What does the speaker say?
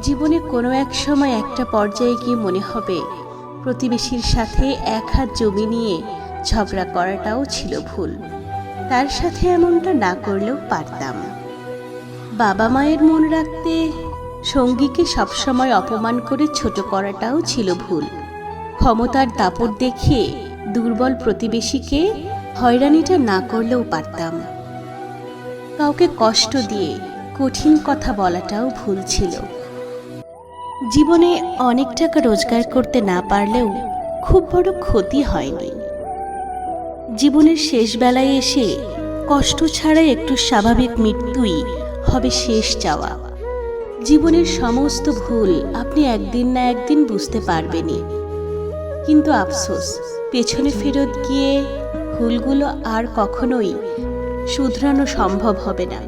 জীবনে কোনো এক সময় একটা পর্যায়ে গিয়ে মনে হবে প্রতিবেশীর সাথে এক হাত জমি নিয়ে ঝগড়া করাটাও ছিল ভুল। তার সাথে এমনটা না করলেও পারতাম। বাবা মায়ের মন রাখতে সঙ্গীকে সবসময় অপমান করে ছোট করাটাও ছিল ভুল। ক্ষমতার দাপট দেখিয়ে দুর্বল প্রতিবেশীকে হয়রানিটা না করলেও পারতাম। কাউকে কষ্ট দিয়ে কঠিন কথা বলাটাও ভুল ছিল। জীবনে অনেক টাকা রোজগার করতে না পারলেও খুব বড় ক্ষতি হয়নি। জীবনের শেষ বেলায় এসে কষ্ট ছাড়া একটু স্বাভাবিক মৃত্যুই হবে শেষ চাওয়া। জীবনের সমস্ত ভুল আপনি একদিন না একদিন বুঝতে পারবেনই, কিন্তু আফসোস পেছনে ফেরত গিয়ে ভুলগুলো আর কখনোই শুধরানো সম্ভব হবে না।